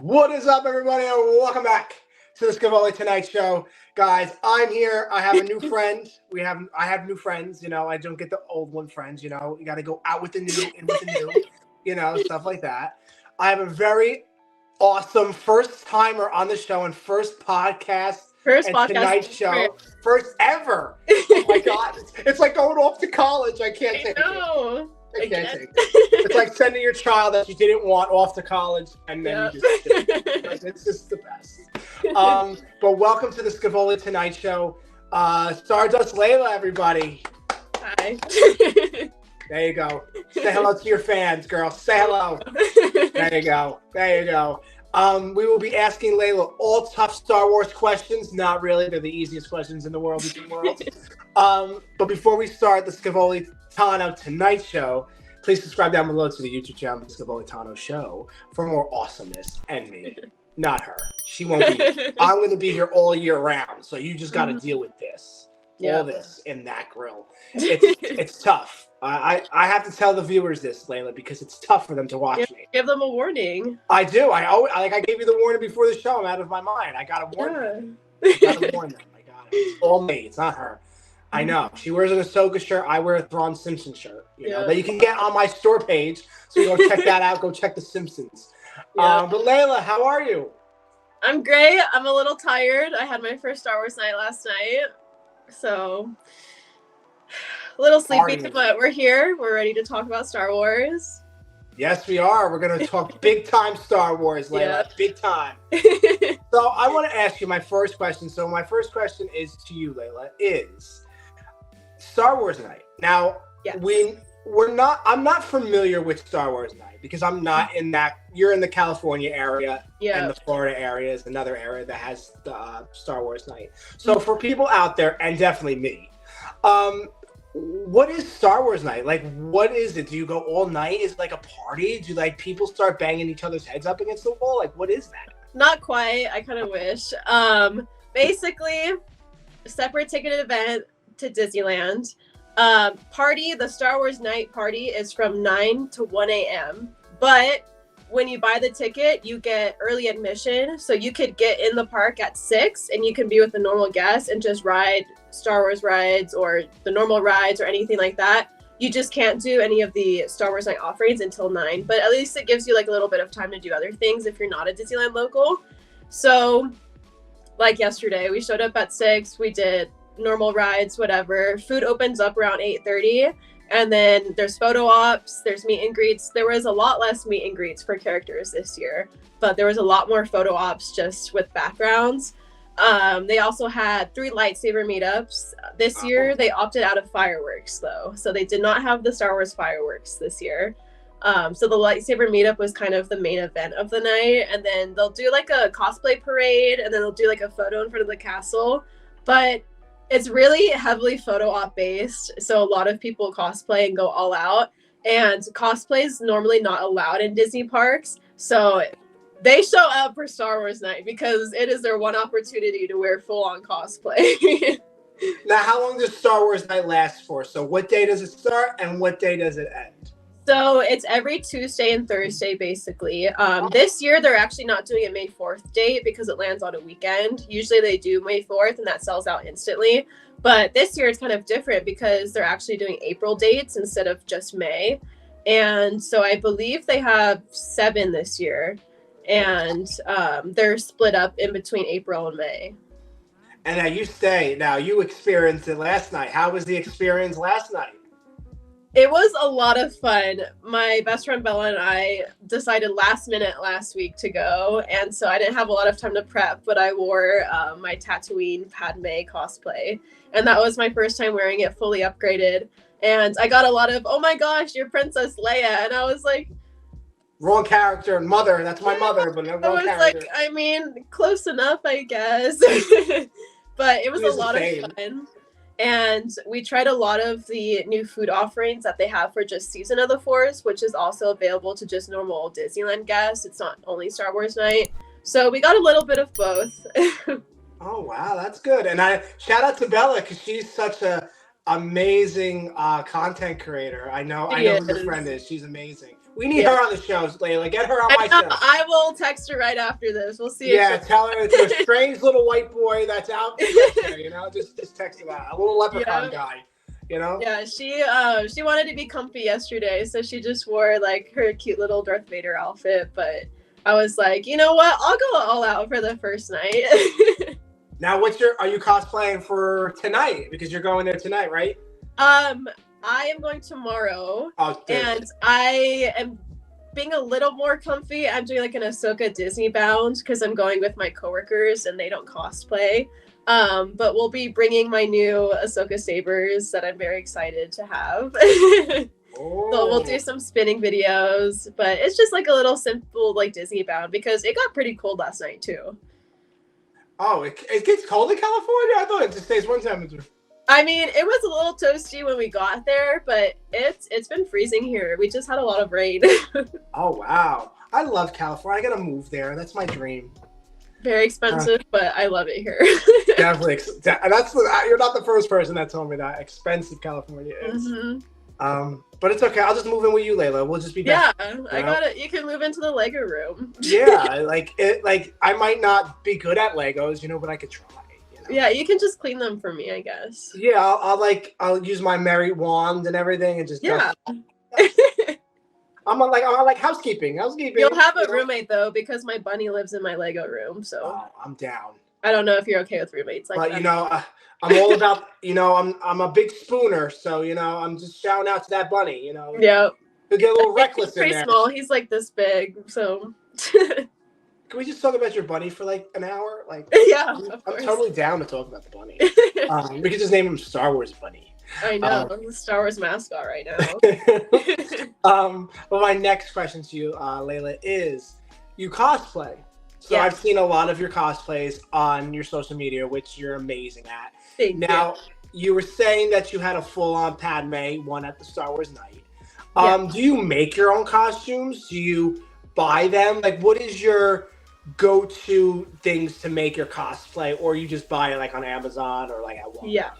What is up, everybody, and welcome back to the Scevoli Tonight Show. Guys, I'm here. I have a new friend. I have new friends, I don't get the old one friends, you got to go out with the new, in with the new, stuff like that. I have a very awesome first timer on the show and first podcast Tonight Show. First ever. Oh my God. It's like going off to college. I can't take it. I can't take it. It's like sending your child that you didn't want off to college, and then you just it's just the best. But welcome to the Scevoli Tonight Show. Stardust Layla, everybody. Hi. There you go. Say hello to your fans, girl. Say hello. There you go. There you go. We will be asking Layla all tough Star Wars questions. Not really. They're the easiest questions in the world. But before we start the Scevoli Tano Tonight Show, please subscribe down below to the YouTube channel, the Scevoli Tano Show, for more awesomeness. And me, not her. She won't be here. I'm going to be here all year round, so you just got to deal with this. All this in that grill. It's tough. I have to tell the viewers this, Layla, because it's tough for them to watch me. Give them a warning. I do. I gave you the warning before the show. I'm out of my mind. I got to warn them. I got to warn them. I got it. It's all me. It's not her. I know. She wears an Ahsoka shirt. I wear a Thrawn Simpson shirt. You know that you can get on my store page. So you go check that out. Go check The Simpsons. But Layla, how are you? I'm great. I'm a little tired. I had my first Star Wars night last night. So a little sleepy, but we're here. We're ready to talk about Star Wars. Yes, we are. We're going to talk big time Star Wars, Layla. Big time. So I want to ask you my first question. So my first question is to you, Layla, is Star Wars night. Now, I'm not familiar with Star Wars night because I'm not in that. You're in the California area, and the Florida area is another area that has the Star Wars night. So for people out there, and definitely me, what is Star Wars night? Like, what is it? Do you go all night? Is it like a party? Do people start banging each other's heads up against the wall? Like, what is that? Not quite. I kind of wish. Basically, separate ticketed event to Disneyland. The Star Wars night party is from 9 to 1 a.m. But when you buy the ticket, you get early admission. So you could get in the park at 6 and you can be with the normal guests and just ride Star Wars rides or the normal rides or anything like that. You just can't do any of the Star Wars night offerings until 9. But at least it gives you like a little bit of time to do other things if you're not a Disneyland local. So like yesterday, we showed up at 6. We did normal rides, whatever. Food opens up around 8:30, and then there's photo ops, there's meet and greets. There was a lot less meet and greets for characters this year, but there was a lot more photo ops just with backgrounds. They also had 3 lightsaber meetups. This year they opted out of fireworks though, so they did not have the Star Wars fireworks this year. So the lightsaber meetup was kind of the main event of the night, and then they'll do like a cosplay parade, and then they'll do like a photo in front of the castle. But it's really heavily photo op based, so a lot of people cosplay and go all out, and cosplay is normally not allowed in Disney parks, so they show up for Star Wars night because it is their one opportunity to wear full-on cosplay. Now, how long does Star Wars night last for? So what day does it start and what day does it end? So it's every Tuesday and Thursday, basically. This year, they're actually not doing a May 4th date because it lands on a weekend. Usually they do May 4th and that sells out instantly. But this year it's kind of different because they're actually doing April dates instead of just May. And so I believe they have 7 this year. And they're split up in between April and May. And you experienced it last night. How was the experience last night? It was a lot of fun. My best friend Bella and I decided last minute last week to go, and so I didn't have a lot of time to prep, but I wore my Tatooine Padme cosplay, and that was my first time wearing it fully upgraded, and I got a lot of, oh my gosh, you're Princess Leia, and I was like... Wrong character, mother, that's my mother, but no wrong character. Like, I mean, close enough, I guess. But it was a lot of fun. And we tried a lot of the new food offerings that they have for just Season of the Force, which is also available to just normal Disneyland guests. It's not only Star Wars night. So we got a little bit of both. Oh, wow. That's good. And I shout out to Bella because she's such a amazing content creator. I know who your friend is. She's amazing. We need her on the show, Layla. Get her on my show. I will text her right after this. We'll see. Yeah, tell her it's a strange little white boy that's out there, you know. Just text her that. A little leprechaun guy, you know. Yeah, she wanted to be comfy yesterday, so she just wore like her cute little Darth Vader outfit. But I was like, you know what? I'll go all out for the first night. Now, are you cosplaying for tonight? Because you're going there tonight, right? I am going tomorrow, dude. And I am being a little more comfy. I'm doing like an Ahsoka Disney bound because I'm going with my coworkers and they don't cosplay. But we'll be bringing my new Ahsoka sabers that I'm very excited to have. So we'll do some spinning videos, but it's just like a little simple like Disney bound because it got pretty cold last night too. Oh, it gets cold in California? I thought it just stays one temperature. I mean, it was a little toasty when we got there, but it's been freezing here. We just had a lot of rain. Oh, wow. I love California. I got to move there. That's my dream. Very expensive, but I love it here. Definitely. You're not the first person that told me that expensive California is. Mm-hmm. But it's okay. I'll just move in with you, Layla. We'll just be best. Yeah, I got it. You can move into the Lego room. Yeah, I might not be good at Legos, you know, but I could try. Yeah, you can just clean them for me, I guess. Yeah, I'll use my merry wand and everything and just I'm like housekeeping. You'll have a roommate though because my bunny lives in my Lego room, so I'm down. I don't know if you're okay with roommates like that. But you know, I'm all about I'm a big spooner, so you know I'm just shouting out to that bunny. You know, yeah, he'll get a little reckless. He's pretty small. He's like this big, so. Can we just talk about your bunny for like an hour? Like, yeah, I'm totally down to talk about the bunny. We could just name him Star Wars Bunny. I know, the Star Wars mascot right now. Well, my next question to you, Layla, is you cosplay. So I've seen a lot of your cosplays on your social media, which you're amazing at. Thank you. You were saying that you had a full-on Padme one at the Star Wars night. Do you make your own costumes? Do you buy them? Like, what is your go-to things to make your cosplay, or you just buy it like on Amazon or like at Walmart? Yeah.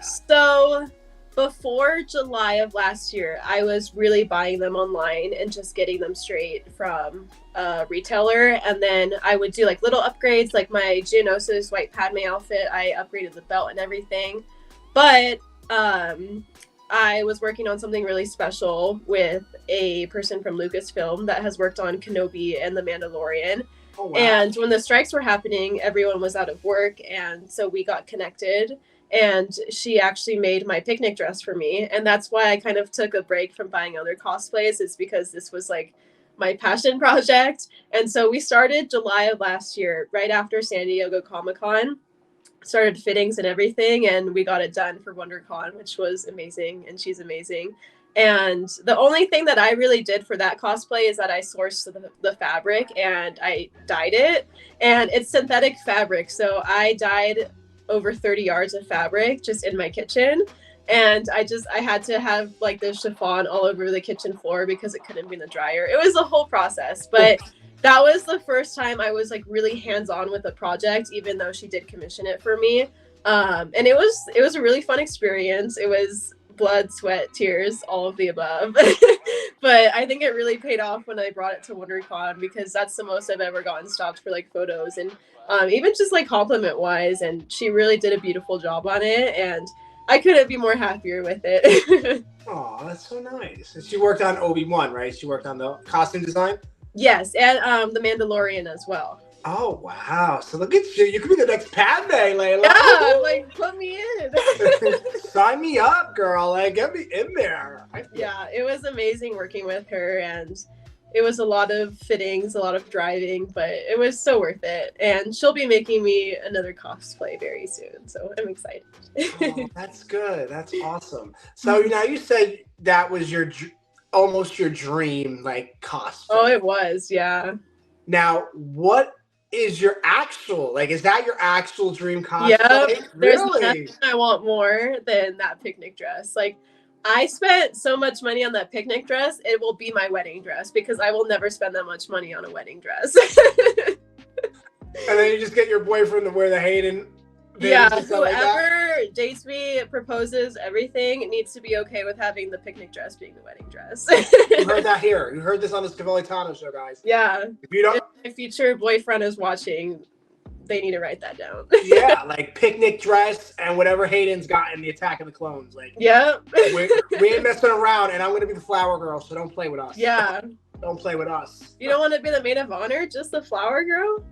So before July of last year, I was really buying them online and just getting them straight from a retailer. And then I would do like little upgrades, like my Geonosis white Padme outfit. I upgraded the belt and everything. But I was working on something really special with a person from Lucasfilm that has worked on Kenobi and The Mandalorian. Oh, wow. And when the strikes were happening, everyone was out of work. And so we got connected. And she actually made my picnic dress for me. And that's why I kind of took a break from buying other cosplays, is because this was like my passion project. And so we started July of last year, right after San Diego Comic-Con. Started fittings and everything, and we got it done for WonderCon, which was amazing, and she's amazing. And the only thing that I really did for that cosplay is that I sourced the fabric and I dyed it, and it's synthetic fabric, so I dyed over 30 yards of fabric just in my kitchen, and I had to have like the chiffon all over the kitchen floor because it couldn't be in the dryer. It was a whole process, but that was the first time I was like really hands-on with the project, even though she did commission it for me. And it was a really fun experience. It was blood, sweat, tears, all of the above. But I think it really paid off when I brought it to WonderCon, because that's the most I've ever gotten stopped for like photos and even just like compliment wise. And she really did a beautiful job on it, and I couldn't be more happier with it. Oh, that's so nice. And she worked on Obi-Wan, right? She worked on the costume design? Yes, and The Mandalorian as well. Oh, wow. So look at you. You could be the next Padme, Layla. Yeah, like, put me in. Sign me up, girl. Like, get me in there. Yeah, it was amazing working with her, and it was a lot of fittings, a lot of driving, but it was so worth it. And she'll be making me another cosplay very soon, so I'm excited. Oh, that's good. That's awesome. So now you said that was almost your dream, like, costume. Oh, it was, yeah. Now, what is your actual, like, is that your actual dream costume? Yeah, there's really? nothing I want more than that picnic dress. Like, I spent so much money on that picnic dress, it will be my wedding dress, because I will never spend that much money on a wedding dress. And then you just get your boyfriend to wear the Hayden Yeah, Maybe something like that. whoever dates me, proposes, everything needs to be okay with having the picnic dress being the wedding dress. You heard that here. You heard this on the Scevoli Tano show, guys. Yeah. If you don't, If my future boyfriend is watching, they need to write that down. yeah, like picnic dress and whatever Hayden's got in the Attack of the Clones. Like, Yep. we ain't messing around, and I'm gonna be the flower girl, so don't play with us. Yeah. Don't play with us. You don't want to be the maid of honor, just the flower girl?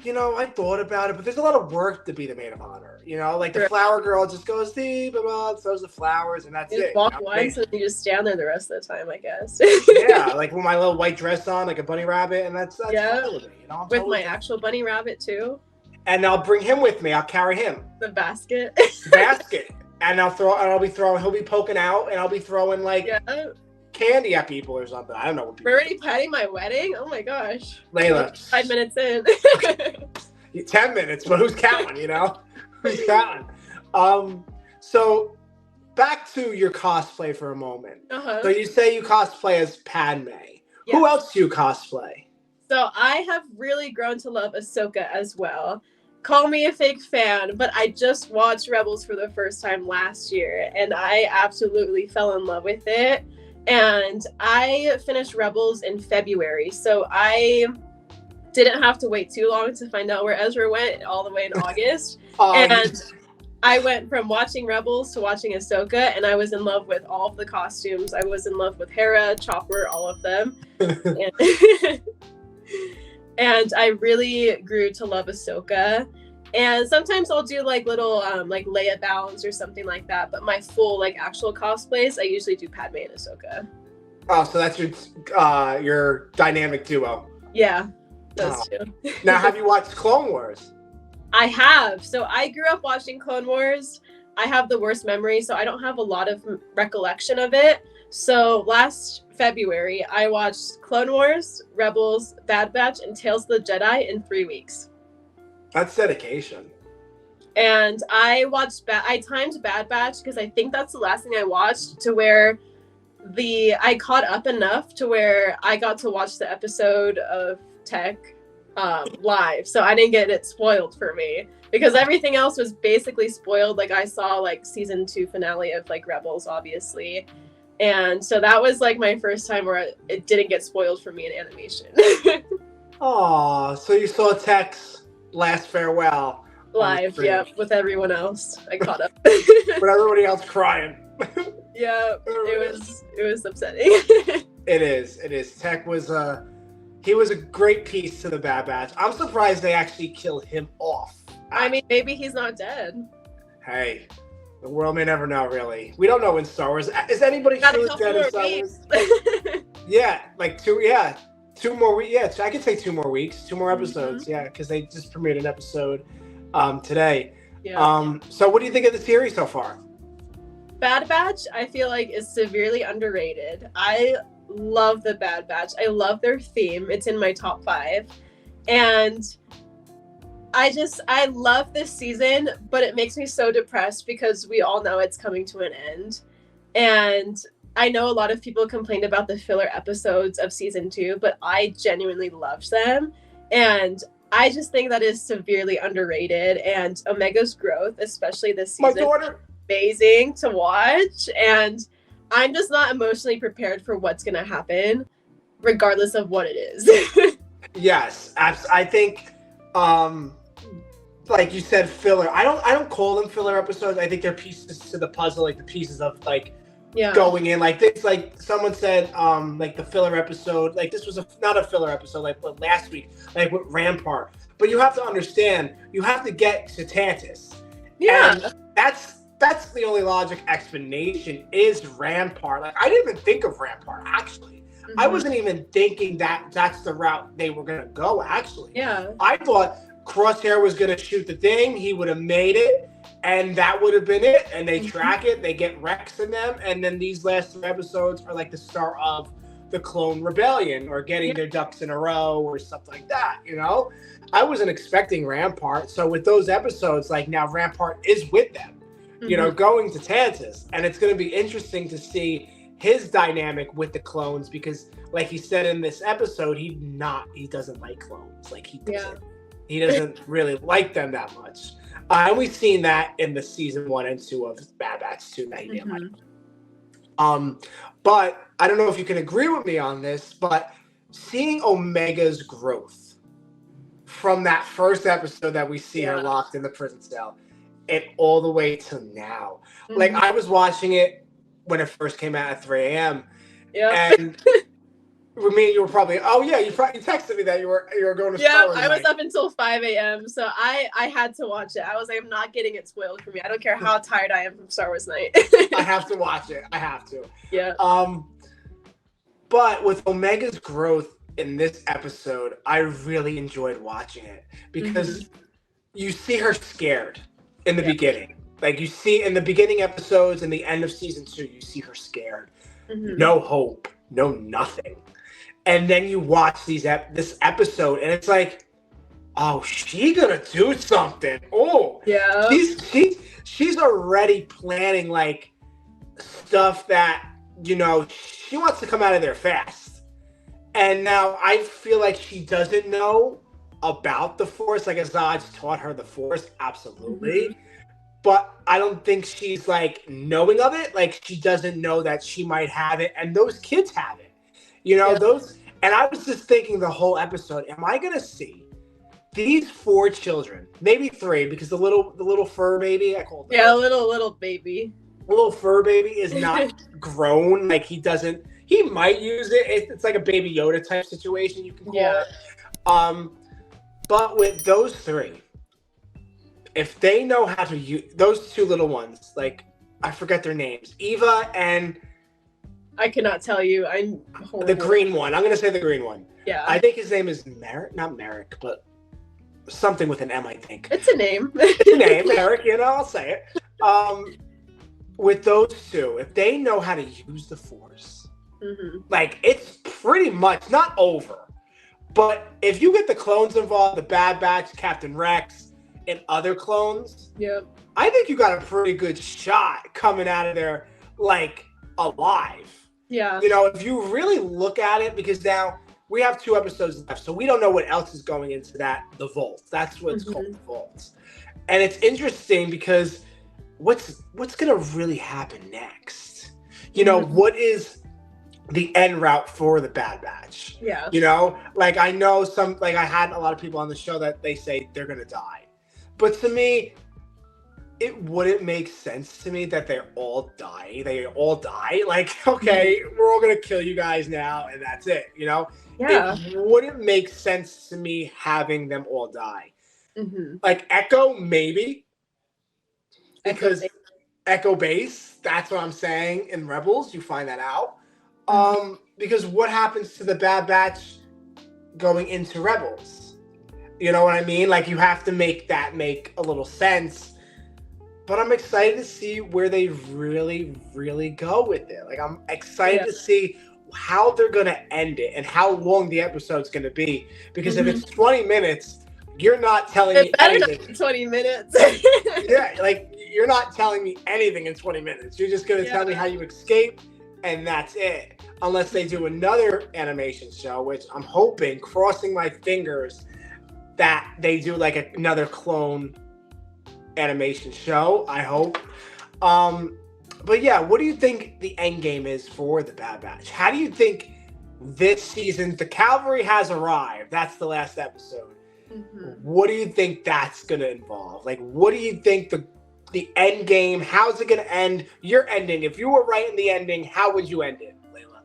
You know, I thought about it, but there's a lot of work to be the maid of honor. You know, like the Sure. flower girl just goes, throws the flowers, and that's You it. just walk you know? once and you just stand there the rest of the time, I guess. Yeah, like with my little white dress on, like a bunny rabbit, and that's Yeah. fine with me, you know? I'm With totally my actual bunny rabbit, too. and I'll bring him with me. I'll carry him. The basket. Basket. And he'll be poking out, and I'll be throwing like Yeah. candy at people or something. I don't know what people We're already planning my wedding? Oh my gosh. Layla. 5 minutes in. 10 minutes, but who's counting, you know? Who's counting? So back to your cosplay for a moment. Uh-huh. So you say you cosplay as Padme. Yeah. Who else do you cosplay? So I have really grown to love Ahsoka as well. Call me a fake fan, but I just watched Rebels for the first time last year, and I absolutely fell in love with it. And I finished Rebels in February, so I didn't have to wait too long to find out where Ezra went all the way in August. And I went from watching Rebels to watching Ahsoka, and I was in love with all of the costumes. I was in love with Hera, Chopper, all of them. And I really grew to love Ahsoka. And sometimes I'll do like little like Leia bounds or something like that. But my full like actual cosplays, I usually do Padme and Ahsoka. Oh, so that's your dynamic duo. Yeah, those two. Now, have you watched Clone Wars? I have. So I grew up watching Clone Wars. I have the worst memory, so I don't have a lot of recollection of it. So last February, I watched Clone Wars, Rebels, Bad Batch, and Tales of the Jedi in 3 weeks. That's dedication. And I timed Bad Batch because I think that's the last thing I watched, to where I caught up enough to where I got to watch the episode of Tech live. So I didn't get it spoiled for me, because everything else was basically spoiled. Like I saw like season 2 finale of like Rebels, obviously. And so that was like my first time where it didn't get spoiled for me in animation. Aw, so you saw Tech's last farewell. Live, yeah, with everyone else. I caught up. But everybody else crying. Yeah, it was upsetting. It is. Tech was he was a great piece to the Bad Batch. I'm surprised they actually killed him off. I mean, maybe he's not dead. Hey, the world may never know, really. We don't know in Star Wars. Is anybody truly dead in Star Wars? Yeah, like 2 more weeks. Yeah, I could say 2 more weeks, 2 more episodes. Mm-hmm. Yeah, because they just premiered an episode today. Yeah. So what do you think of the series so far? Bad Batch, I feel like, is severely underrated. I love the Bad Batch. I love their theme. It's in my top 5. And I love this season, but it makes me so depressed because we all know it's coming to an end. And I know a lot of people complained about the filler episodes of season 2, but I genuinely loved them. And I just think that is severely underrated. And Omega's growth, especially this season, my daughter, amazing to watch. And I'm just not emotionally prepared for what's going to happen, regardless of what it is. Yes, I think, like you said, filler. I don't call them filler episodes. I think they're pieces to the puzzle, like the pieces of like going in. Like this, like someone said, like the filler episode. Like this was not a filler episode, like last week, like with Rampart. But you have to understand, you have to get to Tantus. Yeah, and that's the only logic explanation is Rampart. Like I didn't even think of Rampart actually. Mm-hmm. I wasn't even thinking that that's the route they were gonna go. Actually, yeah, I thought Crosshair was gonna shoot the thing. He would have made it, and that would have been it. And they track it. They get Rex in them, and then these last 3 episodes are like the start of the Clone Rebellion or getting their ducks in a row or something like that. You know, I wasn't expecting Rampart. So with those episodes, like now Rampart is with them. You know, going to Tantus, and it's going to be interesting to see his dynamic with the clones because, like he said in this episode, he doesn't like clones. Like he doesn't really like them that much. I only seen that in the season 1 and 2 of Bad Batch 2 that he didn't like. But I don't know if you can agree with me on this, but seeing Omega's growth from that first episode that we see her locked in the prison cell and all the way to now. Like, I was watching it when it first came out at 3 a.m. And with me, you were probably, you texted me that you were going to Star Wars I was up until 5 a.m. So I had to watch it. I was like, I'm not getting it spoiled for me. I don't care how tired I am from Star Wars night. I have to watch it. I have to. Yeah. But with Omega's growth in this episode, I really enjoyed watching it because you see her scared in the beginning. Like, you see in the beginning episodes and the end of season 2, you see her scared. No hope, no nothing. And then you watch this episode and it's like, oh, she gonna do something. Oh, yeah. She's already planning like stuff that, you know, she wants to come out of there fast. And now I feel like she doesn't know about the Force. Like, Azad's taught her the Force, absolutely. But I don't think she's like knowing of it. Like, she doesn't know that she might have it, and those kids have it. You know, and I was just thinking the whole episode, am I gonna see these 4 children, maybe 3, because the little fur baby, I call it. Yeah, little baby. The little fur baby is not grown. Like, he might use it. It's like a Baby Yoda type situation, you can call it. But with those 3, if they know how to use those 2 little ones, like, I forget their names, Eva and I cannot tell you. I'm horrible. The green one. I'm going to say the green one. Yeah. I think his name is Merrick. Not Merrick, but something with an M, I think. It's a name. It's a name, Merrick. You know, I'll say it. With those 2, if they know how to use the Force, like, it's pretty much not over. But if you get the clones involved, the Bad Batch, Captain Rex, and other clones, I think you got a pretty good shot coming out of there, like, alive. Yeah. You know, if you really look at it, because now we have 2 episodes left, so we don't know what else is going into the vault. That's what it's called, the vault. And it's interesting because what's going to really happen next? You know, what is the end route for the Bad Batch? Yeah. You know, like, I know I had a lot of people on the show that they say they're going to die. But to me, it wouldn't make sense to me that they all die. Like, okay, we're all going to kill you guys now, and that's it, you know? Yeah. It wouldn't make sense to me having them all die. Like, Echo, maybe. Because Echo Base, that's what I'm saying. In Rebels, you find that out. Because what happens to the Bad Batch going into Rebels? You know what I mean? Like, you have to make that make a little sense. But I'm excited to see where they really, really go with it. Like, I'm excited to see how they're going to end it and how long the episode's going to be. Because if it's 20 minutes, you're not telling me anything. Not 20 minutes. Yeah, like, you're not telling me anything in 20 minutes. You're just going to tell me how you escape, and that's it. Unless they do another animation show, which I'm hoping, crossing my fingers, that they do, like, another clone animation show, I hope. But yeah, what do you think the end game is for the Bad Batch? How do you think this season, the cavalry has arrived? That's the last episode. What do you think that's going to involve? Like, what do you think the end game, how's it going to end? Your ending, if you were right in the ending, how would you end it, Layla?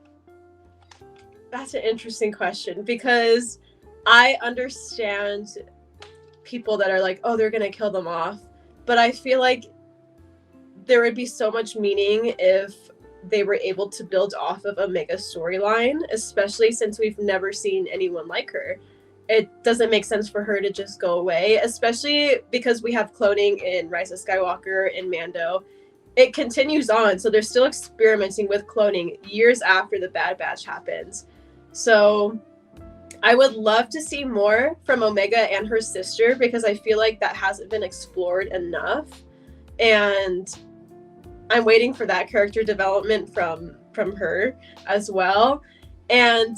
That's an interesting question, because I understand people that are like, oh, they're going to kill them off. But I feel like there would be so much meaning if they were able to build off of Omega's storyline, especially since we've never seen anyone like her. It doesn't make sense for her to just go away, especially because we have cloning in Rise of Skywalker and Mando. It continues on, so they're still experimenting with cloning years after the Bad Batch happens. So I would love to see more from Omega and her sister, because I feel like that hasn't been explored enough. And I'm waiting for that character development from her as well. And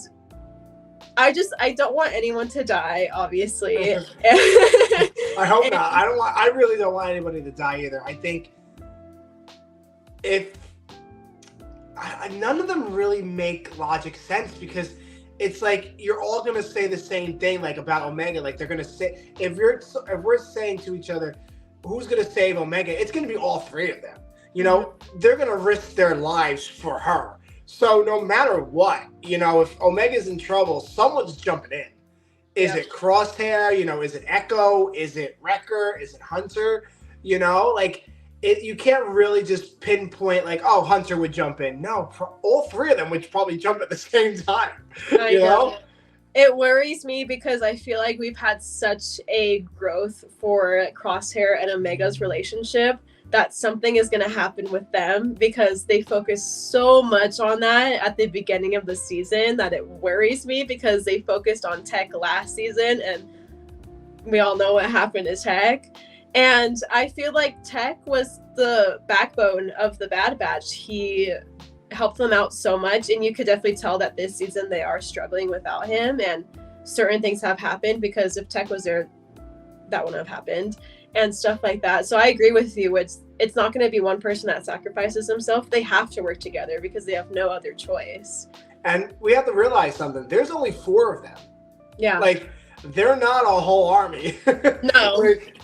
I don't want anyone to die, obviously. I hope not. I really don't want anybody to die either. I think if none of them really make logic sense, because it's like you're all gonna say the same thing, like about Omega. Like they're gonna say, if we're saying to each other, who's gonna save Omega? It's gonna be all three of them. You know, they're gonna risk their lives for her. So no matter what, you know, if Omega's in trouble, someone's jumping in. Is it Crosshair? You know, is it Echo? Is it Wrecker? Is it Hunter? You know, like you can't really just pinpoint like, oh, Hunter would jump in. No, all three of them would probably jump at the same time. You know? It worries me because I feel like we've had such a growth for Crosshair and Omega's relationship that something is going to happen with them, because they focus so much on that at the beginning of the season that it worries me, because they focused on Tech last season and we all know what happened to Tech. And I feel like Tech was the backbone of the Bad Batch. He helped them out so much, and you could definitely tell that this season they are struggling without him, and certain things have happened because if Tech was there, that wouldn't have happened. And stuff like that. So I agree with you. It's not going to be one person that sacrifices himself. They have to work together because they have no other choice. And we have to realize something. There's only 4 of them. Yeah. Like, they're not a whole army. No. Like,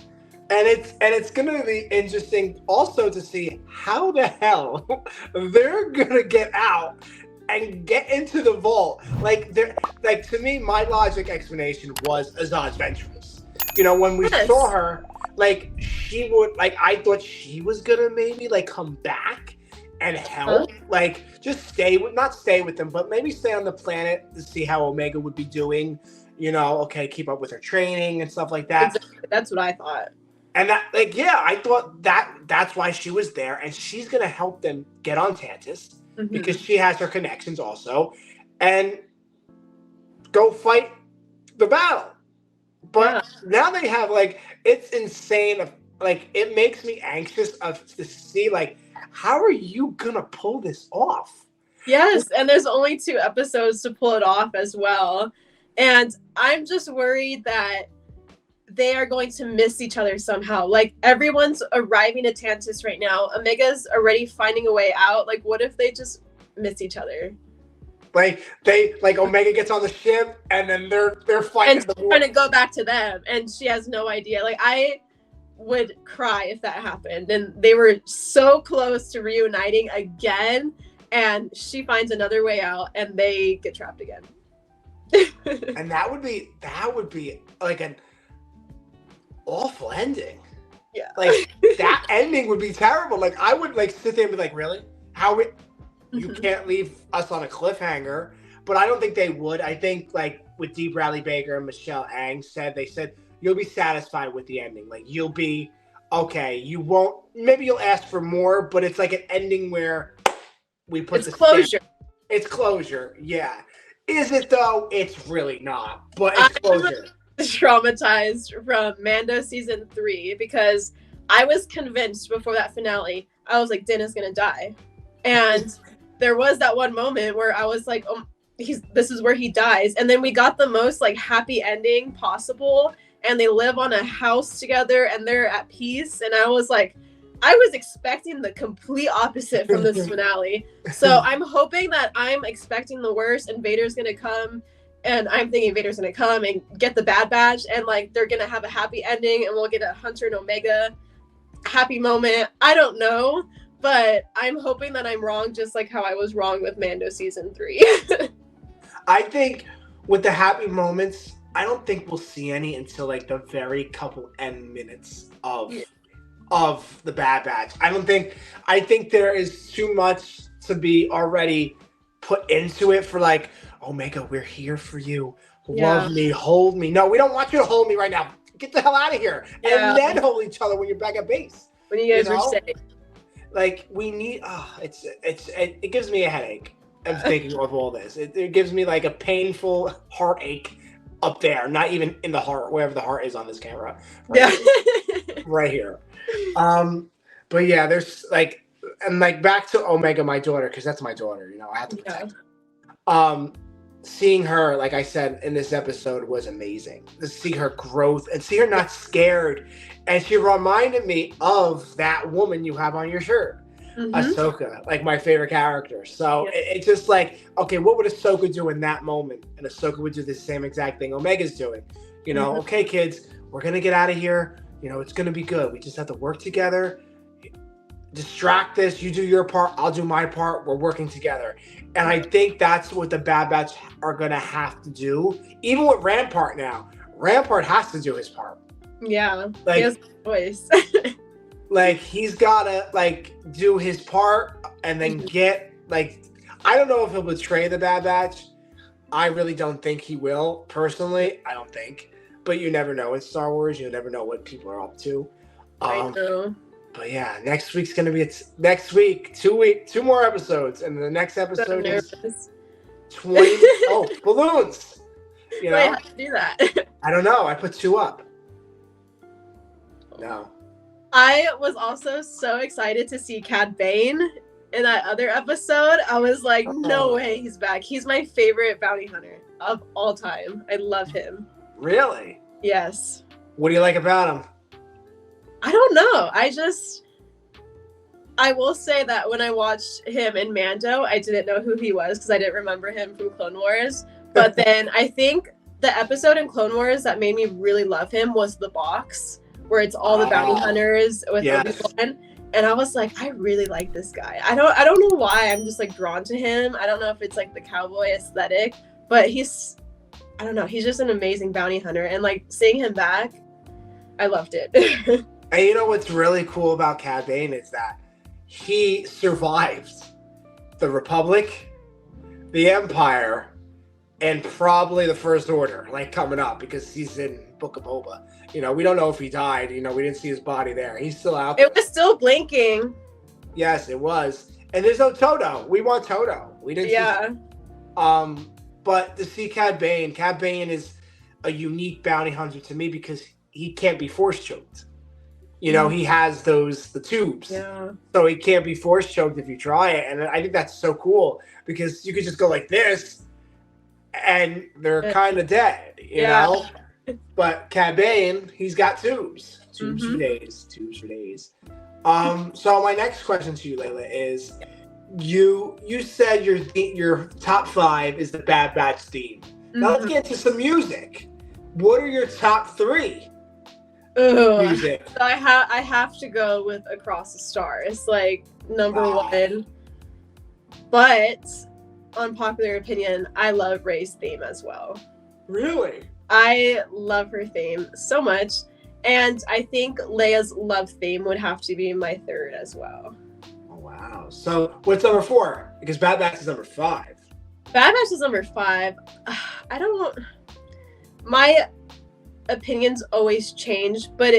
and it's going to be interesting also to see how the hell they're going to get out and get into the vault. Like, to me, my logic explanation was Azad's Ventress. You know, when we saw her, like, she would, like, I thought she was gonna maybe, like, come back and help. Like, just not stay with them, but maybe stay on the planet to see how Omega would be doing. You know, okay, keep up with her training and stuff like that. Exactly. That's what I thought. And that, like, yeah, I thought that's why she was there, and she's gonna help them get on Tantus because she has her connections also, and go fight the battle. But now they have, like, it's insane. Like, it makes me anxious to see, like, how are you gonna pull this off? Yes, and there's only 2 episodes to pull it off as well. And I'm just worried that they are going to miss each other somehow. Like, everyone's arriving at Tantus right now. Omega's already finding a way out. Like, what if they just miss each other? Like, Omega gets on the ship and then they're fighting. And trying to go back to them, and she has no idea. Like, I would cry if that happened. And they were so close to reuniting again, and she finds another way out, and they get trapped again. And that would be like an awful ending. Yeah. Like, that ending would be terrible. Like, I would, like, sit there and be like, really? You can't leave us on a cliffhanger. But I don't think they would. I think, like, with Dee Bradley Baker and Michelle Ang they said, you'll be satisfied with the ending. Like, you'll be, okay, you won't, maybe you'll ask for more, but it's like an ending where we put it's closure. It's closure, yeah. Is it, though? It's really not, but it's closure. Traumatized from Mando season 3 because I was convinced before that finale, I was like, Din is going to die. And there was that one moment where I was like, oh, this is where he dies. And then we got the most, like, happy ending possible, and they live on a house together and they're at peace. And I was like, I was expecting the complete opposite from this finale. So I'm hoping that I'm expecting the worst and Vader's going to come, and I'm thinking Vader's going to come and get the Bad Batch, and, like, they're going to have a happy ending and we'll get a Hunter and Omega happy moment. I don't know. But I'm hoping that I'm wrong, just like how I was wrong with Mando season 3. I think with the happy moments, I don't think we'll see any until, like, the very couple end minutes of the Bad Batch. I think there is too much to be already put into it for, like, Omega, we're here for you. Love me, hold me. No, we don't want you to hold me right now. Get the hell out of here. Yeah. And then hold each other when you're back at base. When you guys are safe. Like, we need, it gives me a headache of thinking of all this. It gives me, like, a painful heartache up there, not even in the heart, wherever the heart is on this camera. Right here. But yeah, there's, like, and, like, back to Omega, my daughter, because that's my daughter, you know, I have to protect her. seeing her, like I said in this episode, was amazing. To see her growth and see her not scared. And she reminded me of that woman you have on your shirt. Ahsoka, like my favorite character. So it's just like, okay, what would Ahsoka do in that moment? And Ahsoka would do the same exact thing Omega's doing. You know, okay, kids, we're going to get out of here. You know, it's going to be good. We just have to work together. Distract this. You do your part. I'll do my part. We're working together. And I think that's what the Bad Batch are going to have to do. Even with Rampart now. Rampart has to do his part. Yeah. Like, he has a voice. like, he's got to, like, do his part and then get, like, I don't know if he'll betray the Bad Batch. I really don't think he will. Personally, I don't think. But you never know in Star Wars. You never know what people are up to. I know. But yeah, next week's going to be next week. 2 more episodes. And the next episode is 20. Oh, balloons. You know? Wait, how do you do that? I don't know. I put 2 up. No. I was also so excited to see Cad Bane in that other episode. I was like, no way he's back. He's my favorite bounty hunter of all time. I love him. Really? Yes. What do you like about him? I don't know. I will say that when I watched him in Mando, I didn't know who he was because I didn't remember him from Clone Wars. But then I think the episode in Clone Wars that made me really love him was The Box, where it's all the bounty hunters with Obi-Wan. And I was like, I really like this guy. I don't know why. I'm just like drawn to him. I don't know if it's like the cowboy aesthetic, but I don't know. He's just an amazing bounty hunter. And like seeing him back, I loved it. And you know what's really cool about Cad Bane is that he survived the Republic, the Empire, and probably the First Order, like coming up, because he's in Book of Boba. You know, we don't know if he died. You know, we didn't see his body there. He's still out there. It was still blinking. Yes, it was. And there's no Toto. We want Toto. We didn't see. But to see Cad Bane is a unique bounty hunter to me because he can't be force choked. You know, he has the tubes. Yeah. So he can't be force choked if you try it. And I think that's so cool because you could just go like this and they're kind of dead, you know? But Cad Bane, he's got tubes. Tubes for days. Tubes for days. So my next question to you, Layla, is you said your top 5 is the Bad Batch theme. Now let's get into some music. What are your top 3? Music. So I have to go with Across the Stars, like number 1. But unpopular opinion, I love Rey's theme as well. Really? I love her theme so much, and I think Leia's love theme would have to be my 3rd as well. Oh wow! So what's number 4? Because Bad Batch is number 5. Bad Batch is number 5. My opinions always change, but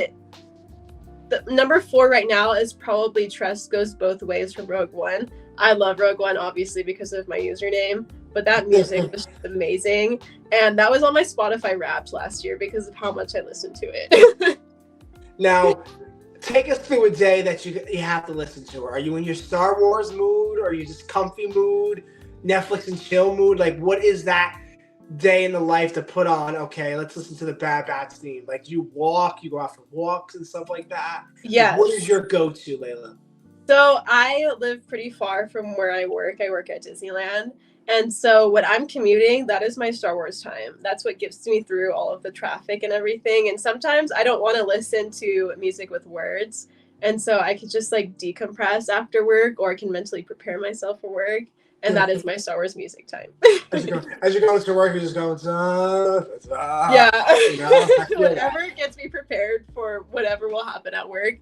the number 4 right now is probably Trust Goes Both Ways from Rogue One. I love Rogue One obviously because of my username, but that music was just amazing, and that was on my Spotify Wrapped last year because of how much I listened to it. Now take us through a day that you have to listen to her. Are you in your Star Wars mood, or are you just comfy mood, Netflix and chill mood? Like, what is that day in the life to put on? Okay, let's listen to the Bad Batch theme. Like, you go out for walks and stuff like that? Yes. Like, what is your go-to, Layla? So I live pretty far from where I work. I work at Disneyland. And so when I'm commuting, that is my Star Wars time. That's what gets me through all of the traffic and everything. And sometimes I don't want to listen to music with words. And so I could just like decompress after work, or I can mentally prepare myself for work. And that is my Star Wars music time. As you're going to work, you're just going, yeah. You know, whatever gets me prepared for whatever will happen at work,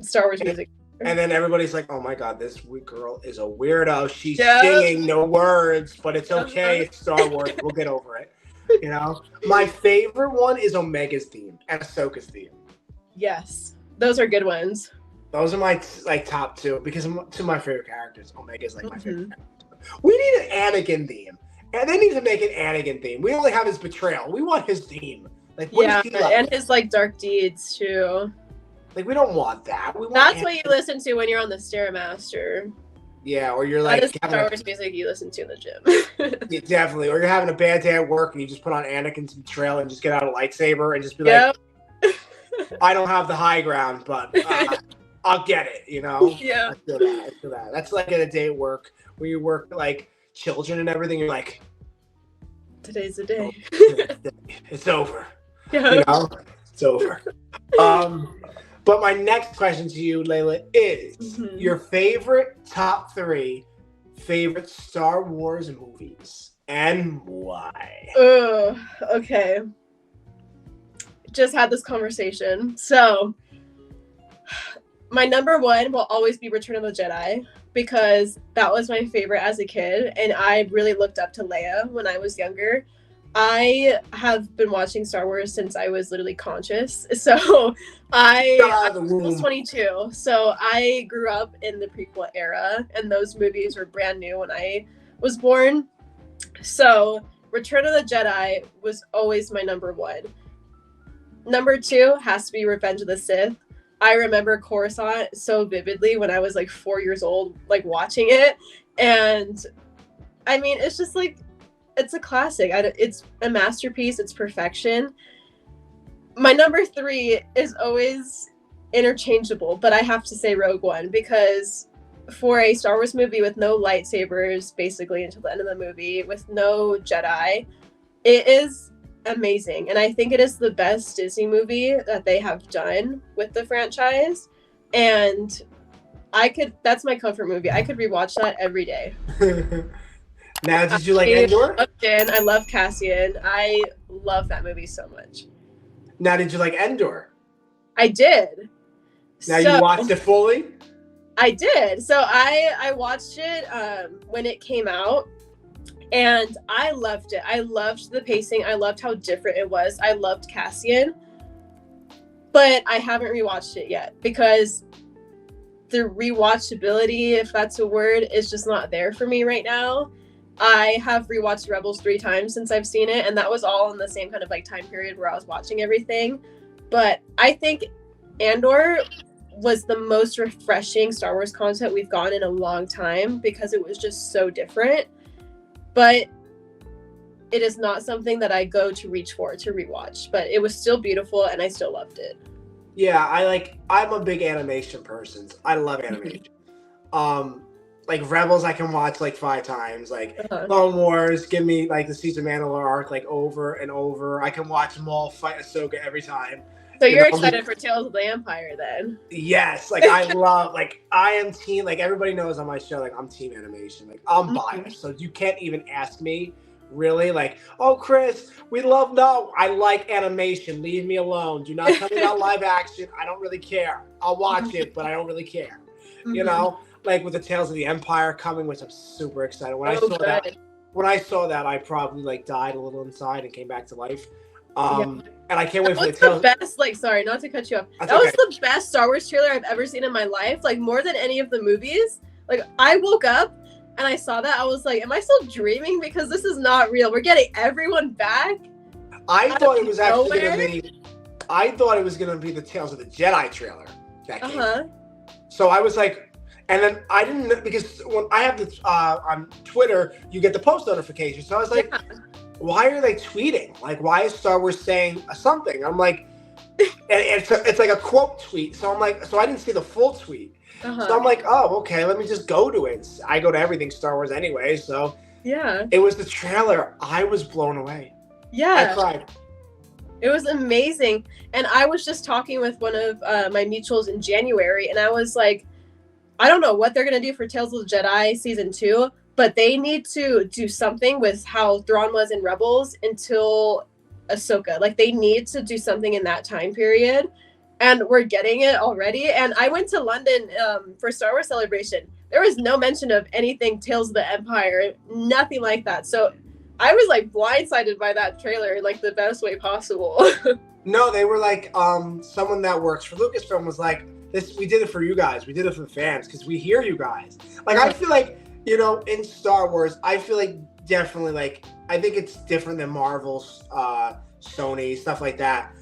Star Wars music. And then everybody's like, oh my God, this girl is a weirdo. She's singing no words, but it's okay. It's Star Wars. We'll get over it. You know? My favorite one is Omega's theme and Ahsoka's theme. Yes. Those are good ones. Those are my top 2 because two of my favorite characters. Omega's like my favorite character. We need an Anakin theme. And they need to make an Anakin theme. We only have his betrayal. We want his theme. Like, what is he like? And his like dark deeds too. Like, we don't want that. That's what you listen to when you're on the Stairmaster. Yeah, or you're That like is having Star a, Wars music you listen to in the gym. yeah, definitely, or you're having a bad day at work and you just put on Anakin's trail and just get out a lightsaber and just be like, Yep. I don't have the high ground, but I'll get it. You know, Yeah. I feel that. I feel that. That's like at a day at work where you work like children and everything. You're like, Today's the day. it's over. Yeah. You know, it's over. But my next question to you, Layla, is your favorite top 3 favorite Star Wars movies and why? Oh, okay. Just had this conversation. So, my number 1 will always be Return of the Jedi because that was my favorite as a kid, and I really looked up to Leia when I was younger. I have been watching Star Wars since I was literally conscious. So I'm almost 22. So I grew up in the prequel era, and those movies were brand new when I was born. So Return of the Jedi was always my number 1. Number 2 has to be Revenge of the Sith. I remember Coruscant so vividly when I was like 4 years old, like watching it. And I mean, it's just like, it's a classic. It's a masterpiece. It's perfection. My number 3 is always interchangeable, but I have to say Rogue One because for a Star Wars movie with no lightsabers, basically until the end of the movie, with no Jedi, it is amazing. And I think it is the best Disney movie that they have done with the franchise. And that's my comfort movie. I could rewatch that every day. Now, did you like Endor? I love Cassian. I love that movie so much. Now, did you like Endor? I did. Now, you watched it fully? I did. So I watched it when it came out, and I loved it. I loved the pacing. I loved how different it was. I loved Cassian. But I haven't rewatched it yet because the rewatchability, if that's a word, is just not there for me right now. I have rewatched Rebels 3 times since I've seen it, and that was all in the same kind of like time period where I was watching everything. But I think Andor was the most refreshing Star Wars content we've gotten in a long time because it was just so different. But it is not something that I go to reach for to rewatch. But it was still beautiful, and I still loved it. Yeah, I'm a big animation person. I love animation. Like Rebels, I can watch like 5 times. Like Clone Wars, give me like the Caesar Mandalore arc like over and over. I can watch Maul fight Ahsoka every time. So you're excited for Tales of the Empire then? Yes, like I love, like I am team. Like everybody knows on my show, like I'm team animation. Like I'm biased, so you can't even ask me. Really, like, oh Chris, no, I like animation. Leave me alone. Do not tell me about live action. I don't really care. I'll watch it, but I don't really care. You know. Like with the Tales of the Empire coming, which I'm super excited. When I saw that, I probably like died a little inside and came back to life. And I can't wait for the Tales. Best, like, sorry, not to cut you off. That was the best Star Wars trailer I've ever seen in my life. Like more than any of the movies. Like I woke up and I saw that. I was like, am I still dreaming? Because this is not real. We're getting everyone back. I thought it was actually going to be. I thought it was going to be the Tales of the Jedi trailer that came. So I was like. And then I didn't know, because when I have this on Twitter, you get the post notification. So I was like, why are they tweeting? Like, why is Star Wars saying something? I'm like, and it's like a quote tweet. So I'm like, so I didn't see the full tweet. So I'm like, oh, okay, let me just go to it. I go to everything Star Wars anyway. So yeah, it was the trailer. I was blown away. Yeah. I cried. It was amazing. And I was just talking with one of my mutuals in January, and I was like, I don't know what they're going to do for Tales of the Jedi Season 2, but they need to do something with how Thrawn was in Rebels until Ahsoka. Like, they need to do something in that time period, and we're getting it already. And I went to London for Star Wars Celebration. There was no mention of anything Tales of the Empire, nothing like that. So I was, like, blindsided by that trailer in, like, the best way possible. No, they were like, someone that works for Lucasfilm was like, we did it for you guys. We did it for the fans because we hear you guys. Like, I feel like, you know, in Star Wars, I feel like definitely, like, I think it's different than Marvel's, Sony, stuff like that.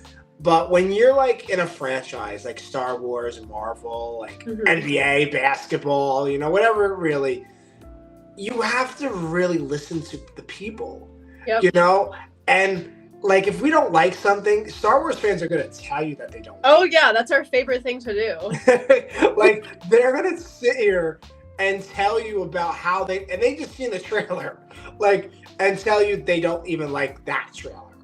But when you're like in a franchise like Star Wars, Marvel, like NBA, basketball, you know, whatever, really, you have to really listen to the people, you know? And like, if we don't like something, Star Wars fans are going to tell you that they don't. Oh, yeah, that's our favorite thing to do. Like, they're going to sit here and tell you about how and they just seen the trailer, like, and tell you they don't even like that trailer,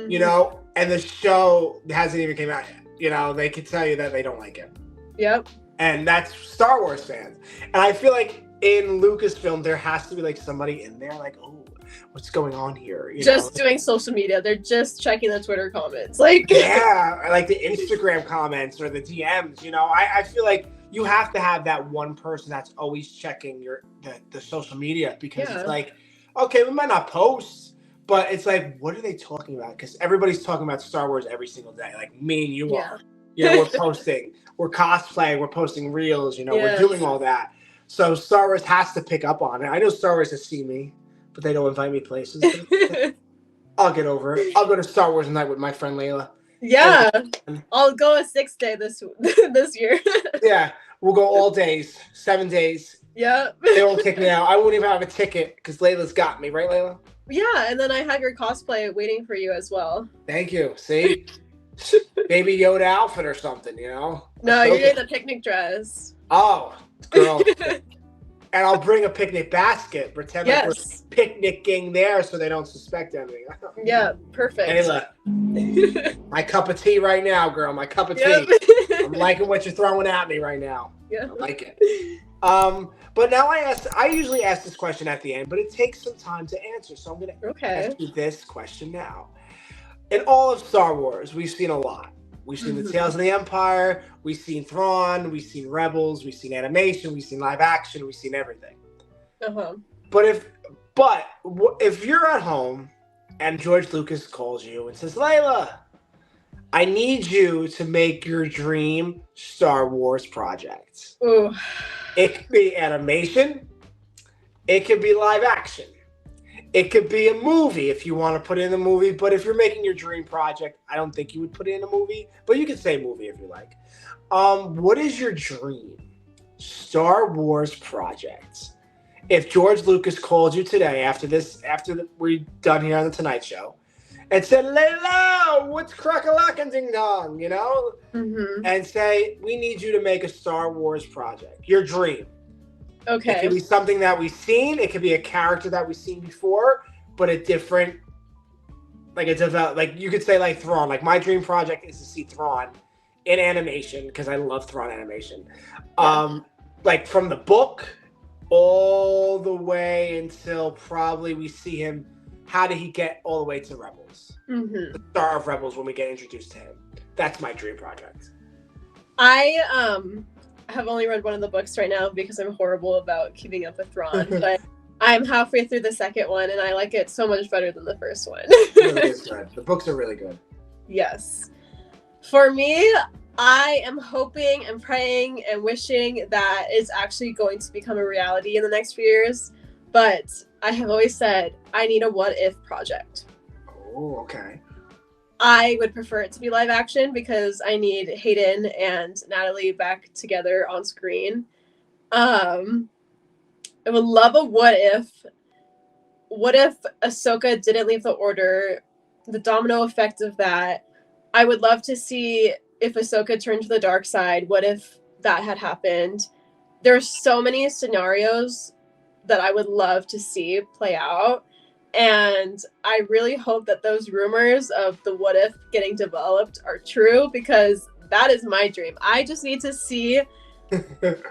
you know? And the show hasn't even came out yet. You know, they can tell you that they don't like it. Yep. And that's Star Wars fans. And I feel like in Lucasfilm, there has to be like somebody in there like, oh, what's going on here? You know? Doing social media. They're just checking the Twitter comments. Like, yeah, like the Instagram comments or the DMs, you know? I feel like you have to have that one person that's always checking the social media, because it's like, okay, we might not post, but it's like, what are they talking about? Because everybody's talking about Star Wars every single day. Like me and you are. You know, we're posting, we're cosplaying, we're posting reels, you know, we're doing all that. So Star Wars has to pick up on it. I know Star Wars has seen me, but they don't invite me places. I'll get over it. I'll go to Star Wars night with my friend Layla. Yeah. I'll go a 6th day this year. Yeah. We'll go all days, 7 days. Yeah. They won't kick me out. I won't even have a ticket because Layla's got me. Right, Layla? Yeah. And then I have your cosplay waiting for you as well. Thank you. See? Baby Yoda outfit or something, you know? No, you're getting the picnic dress. Oh, girl. And I'll bring a picnic basket. Pretend like we're picnicking there so they don't suspect anything. Yeah, perfect. Hey, look. My cup of tea right now, girl. My cup of tea. I'm liking what you're throwing at me right now. Yeah. I like it. But now I usually ask this question at the end, but it takes some time to answer. So I'm going to ask you this question now. In all of Star Wars, we've seen a lot. We've seen the Tales of the Empire. We've seen Thrawn. We've seen Rebels. We've seen animation. We've seen live action. We've seen everything. But if you're at home and George Lucas calls you and says, Layla, I need you to make your dream Star Wars project. Ooh. It could be animation. It could be live action. It could be a movie if you want to put it in a movie. But if you're making your dream project, I don't think you would put it in a movie. But you can say movie if you like. What is your dream Star Wars project? If George Lucas called you today after we're done here on the Tonight Show and said, Layla, what's crack-a-lack and ding-dong, you know? And say, we need you to make a Star Wars project. Your dream. Okay. It could be something that we've seen. It could be a character that we've seen before, but a different, like it's about, like you could say like Thrawn. Like my dream project is to see Thrawn in animation because I love Thrawn animation. Like from the book all the way until probably we see him. How did he get all the way to Rebels? The star of Rebels when we get introduced to him. That's my dream project. I have only read one of the books right now because I'm horrible about keeping up with Thrawn, but I'm halfway through the second one and I like it so much better than the first one. It really is good. The books are really good. Yes. For me, I am hoping and praying and wishing that it's actually going to become a reality in the next few years, but I have always said I need a what if project. Oh, okay. I would prefer it to be live action because I need Hayden and Natalie back together on screen. I would love a what if. What if Ahsoka didn't leave the Order? The domino effect of that. I would love to see if Ahsoka turned to the dark side. What if that had happened? There's so many scenarios that I would love to see play out. And I really hope that those rumors of the what if getting developed are true because that is my dream. I just need to see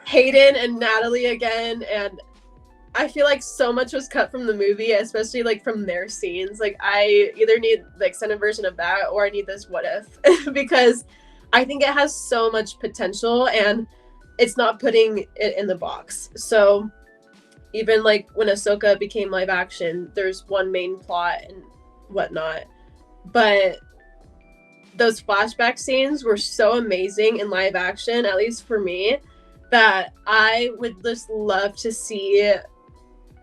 Hayden and Natalie again. And I feel like so much was cut from the movie, especially like from their scenes. Like I either need the extended version of that or I need this what if because I think it has so much potential and it's not putting it in the box. So even like when Ahsoka became live action, there's one main plot and whatnot. But those flashback scenes were so amazing in live action, at least for me, that I would just love to see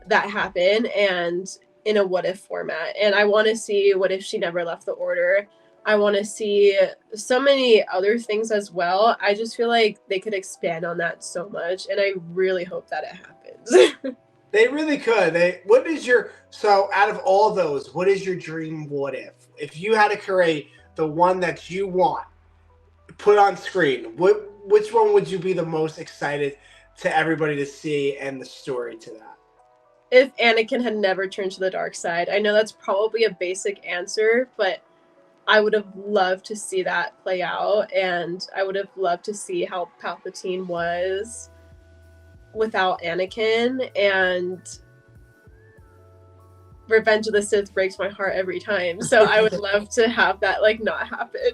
that happen and in a what if format. And I want to see what if she never left the Order. I want to see so many other things as well. I just feel like they could expand on that so much, and I really hope that it happens. They really could. So out of all those, what is your dream what if? If you had to create the one that you want put on screen, which one would you be the most excited to everybody to see and the story to that? If Anakin had never turned to the dark side. I know that's probably a basic answer, but I would have loved to see that play out, and I would have loved to see how Palpatine was without Anakin, and Revenge of the Sith breaks my heart every time. So I would love to have that like not happen.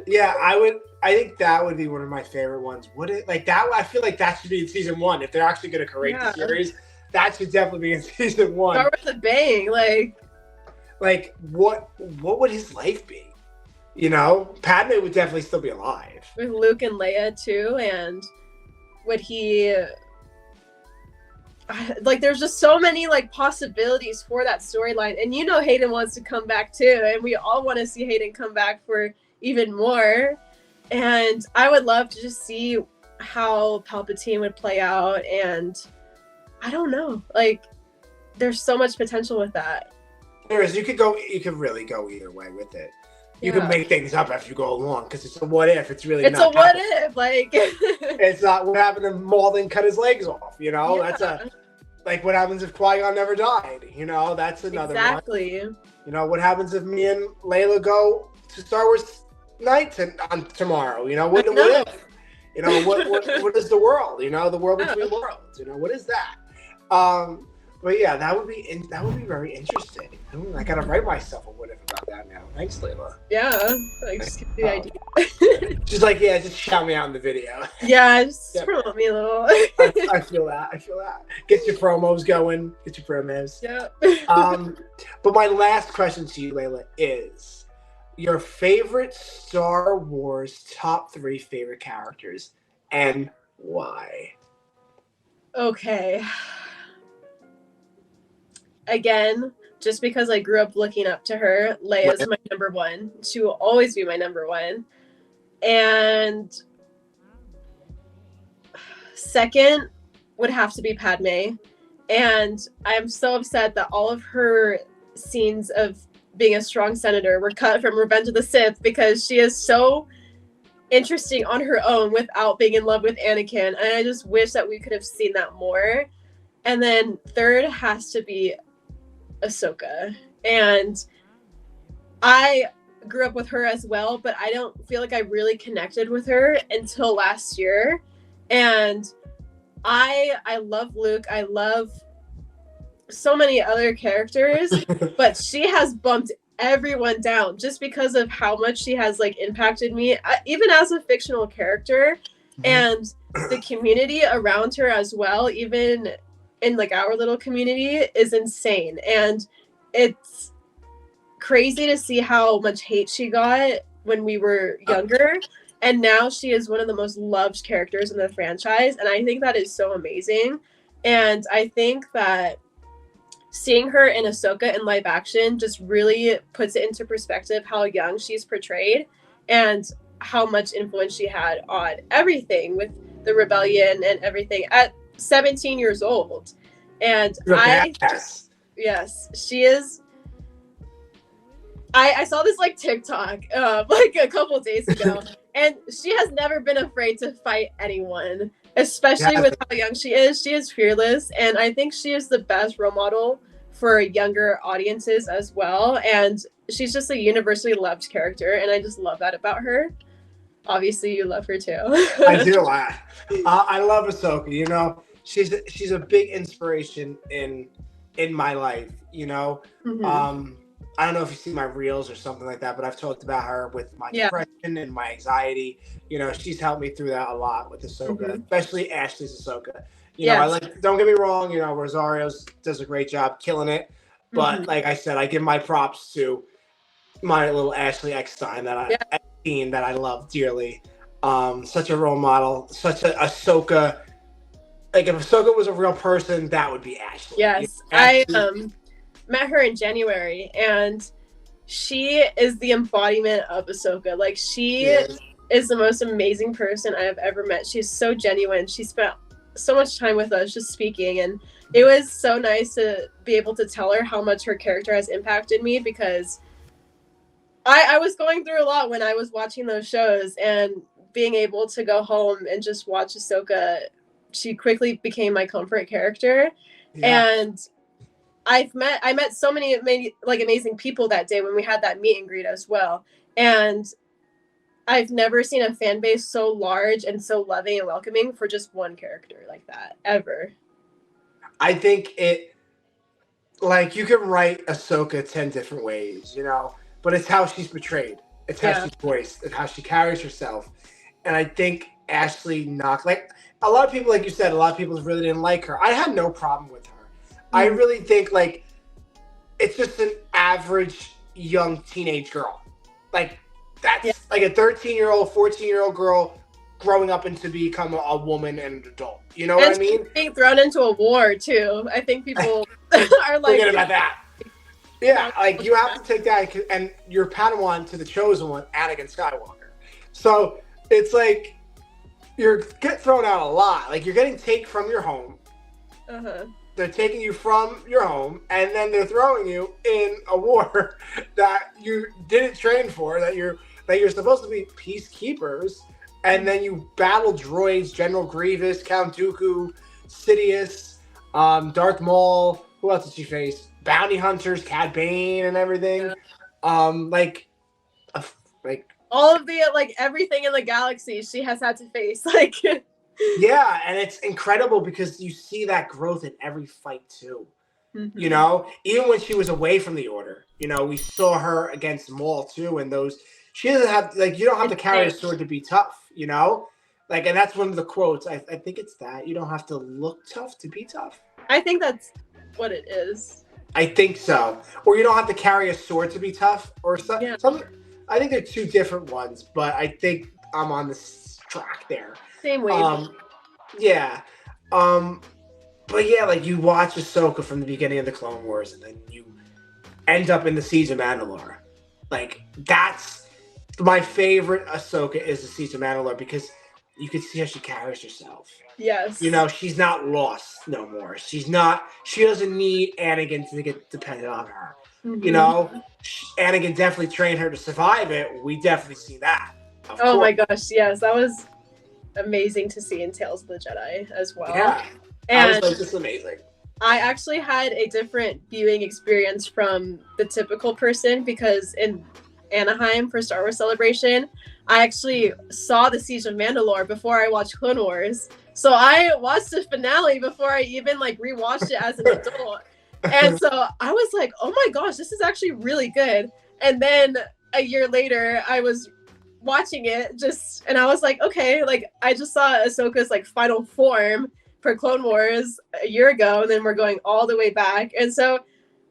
Yeah, I think that would be one of my favorite ones. Would it like that? I feel like that should be in season 1. If they're actually going to create the series, that should definitely be in season 1. Start with a bang, like what would his life be? You know, Padme would definitely still be alive. With Luke and Leia too, and would he like there's just so many like possibilities for that storyline, and you know Hayden wants to come back too, and we all want to see Hayden come back for even more. And I would love to just see how Palpatine would play out, and I don't know, like there's so much potential with that. There is. You could really go either way with it. You can make things up as you go along because it's a what if. It's really it's not a what if, like it's not what happened if Maul cut his legs off. You know, that's like what happens if Qui-Gon never died. You know, that's another exactly. one. You know, what happens if me and Layla go to Star Wars Nights on tomorrow? You know, what if? You know, what is the world? You know, the world between worlds. You know, what is that? But yeah, that would be very interesting. I gotta write myself a what if about that now. Thanks, Layla. Yeah, like just give me the idea. Just like just shout me out in the video. Yeah, just promote me a little. I feel that. Get your promos going. Get your promos. Yeah. But my last question to you, Layla, is your favorite Star Wars top 3 favorite characters and why? Okay. Again, just because I grew up looking up to her, Leia's my number 1. She will always be my number 1. And second would have to be Padme. And I'm so upset that all of her scenes of being a strong senator were cut from Revenge of the Sith, because she is so interesting on her own without being in love with Anakin. And I just wish that we could have seen that more. And then third has to be Ahsoka. And I grew up with her as well, but I don't feel like I really connected with her until last year. And I love Luke. I love so many other characters, but she has bumped everyone down just because of how much she has like impacted me, even as a fictional character, and the community around her as well, even in like our little community, is insane. And it's crazy to see how much hate she got when we were younger, and now she is one of the most loved characters in the franchise, and I think that is so amazing. And I think that seeing her in Ahsoka in live action just really puts it into perspective how young she's portrayed and how much influence she had on everything with the rebellion and everything at 17 years old. And yes, she is. I saw this like TikTok like a couple days ago, and she has never been afraid to fight anyone, especially with how young she is. She is fearless, and I think she is the best role model for younger audiences as well. And she's just a universally loved character, and I just love that about her. Obviously, you love her too. I do. I love Ahsoka. You know, she's a big inspiration in my life. You know, I don't know if you see my reels or something like that, but I've talked about her with my depression and my anxiety. You know, she's helped me through that a lot with Ahsoka, especially Ashley's Ahsoka. You know, don't get me wrong, you know, Rosario does a great job killing it. But like I said, I give my props to my little Ashley Eckstein that I love dearly. Such a role model, such a Ahsoka. Like if Ahsoka was a real person, that would be Ashley. Yes. I met her in January, and she is the embodiment of Ahsoka. Like, she is the most amazing person I have ever met. She's so genuine. She spent so much time with us just speaking, and it was so nice to be able to tell her how much her character has impacted me, because I was going through a lot when I was watching those shows, and being able to go home and just watch Ahsoka, she quickly became my comfort character. And I met so many amazing people that day when we had that meet and greet as well. And I've never seen a fan base so large and so loving and welcoming for just one character like that, ever. I think like, you can write Ahsoka 10 different ways, but it's how she's portrayed. It's how she's voiced. It's how she carries herself. And I think Ashley knocked, like, a lot of people, like you said, a lot of people really didn't like her. I had no problem with her. I really think, like, it's just an average young teenage girl. Like, that's like a 13-year-old, 14-year-old girl growing up into become a woman and an adult. You know what I mean? Being thrown into a war, too. I think people are like... Forget about that. Yeah, like, you have to take that, and you're Padawan to the Chosen One, Anakin Skywalker. So, it's like, you're getting thrown out a lot. Like, you're getting taken from your home. They're taking you from your home, and then they're throwing you in a war that you didn't train for, that you're supposed to be peacekeepers, and then you battle droids, General Grievous, Count Dooku, Sidious, Darth Maul. Who else did she face? Bounty hunters, Cad Bane, and everything. Like all of the, like, everything in the galaxy she has had to face. Like, yeah, and it's incredible because you see that growth in every fight too. Even when she was away from the Order, we saw her against Maul too, and those, she doesn't have, like, you don't have to carry a sword to be tough, like, and that's one of the quotes. I think it's that you don't have to look tough to be tough. I think that's what it is. I think so, or you don't have to carry a sword to be tough, or something. I think they're two different ones, but I think I'm on this track there. Same way. But yeah, like, you watch Ahsoka from the beginning of the Clone Wars, and then you end up in the Siege of Mandalore. Like, that's my favorite Ahsoka, is the Siege of Mandalore, because you can see how she carries herself. Yes. She's not lost no more. She doesn't need Anakin to get dependent on her. Anakin definitely trained her to survive it. We definitely see that. Oh my gosh, yes. That was amazing to see in Tales of the Jedi as well. Yeah. And I was like, this is amazing. I actually had a different viewing experience from the typical person, because in Anaheim for Star Wars Celebration, I actually saw the Siege of Mandalore before I watched Clone Wars. So I watched the finale before I even, like, rewatched it as an adult. And so I was like, oh my gosh, this is actually really good. And then a year later, I was watching it and I was like, okay, like, I just saw Ahsoka's, like, final form for Clone Wars a year ago, and then we're going all the way back. And so